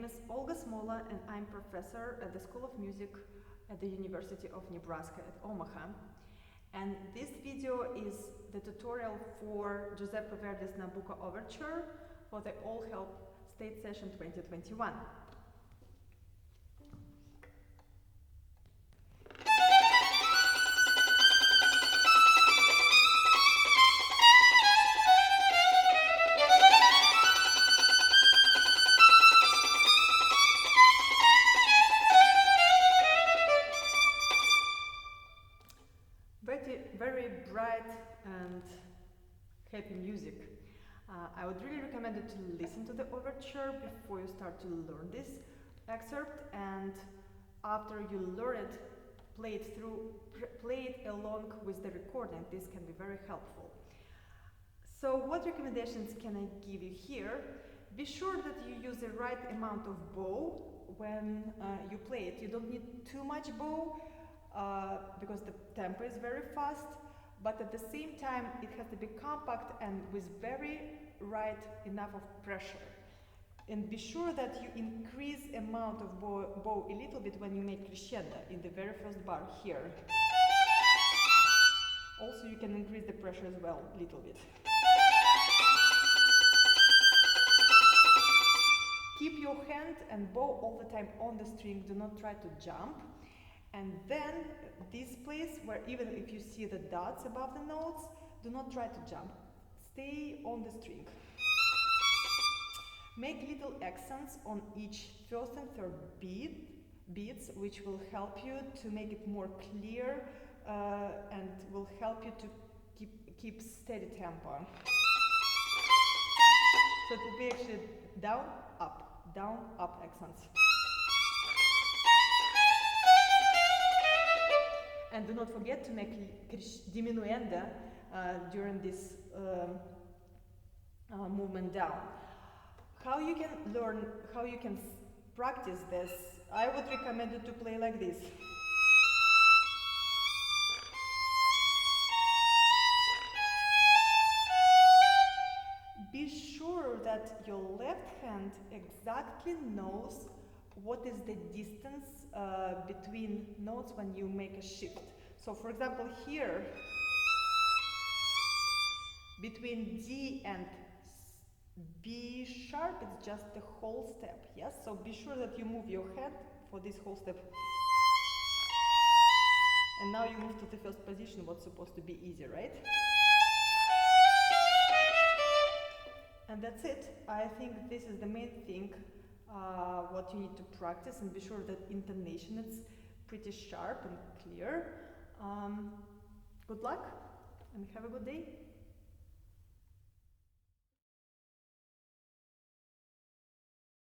name is Olga Smola and I'm professor at the School of Music at the University of Nebraska at Omaha. And this video is the tutorial for Giuseppe Verdi's Nabucco Overture for the All Help State Session 2021. Very bright and happy music. I would really recommend you to listen to the overture before you start to learn this excerpt, and after you learn it, play it along with the recording. This can be very helpful. So what recommendations can I give you here? Be sure that you use the right amount of bow when you play it. You don't need too much bow, because the tempo is very fast, but at the same time it has to be compact and with very right enough of pressure. And be sure that you increase amount of bow a little bit when you make crescendo in the very first bar here. Also you can increase the pressure as well a little bit. Keep your hand and bow all the time on the string, do not try to jump. And then this place where even if you see the dots above the notes, do not try to jump. Stay on the string. Make little accents on each first and third beats, which will help you to make it more clear and will help you to keep steady tempo. So it will be actually down, up accents. And do not forget to make diminuendo during this movement down. How you can learn, how you can practice this, I would recommend you to play like this. Be sure that your left hand exactly knows what is the distance between notes when you make a shift. So for example here, between D and B sharp, it's just the whole step, yes? So be sure that you move your hand for this whole step. And now you move to the first position, what's supposed to be easy, right? And that's it. I think this is the main thing what you need to practice, and be sure that intonation is pretty sharp and clear. Good luck and have a good day.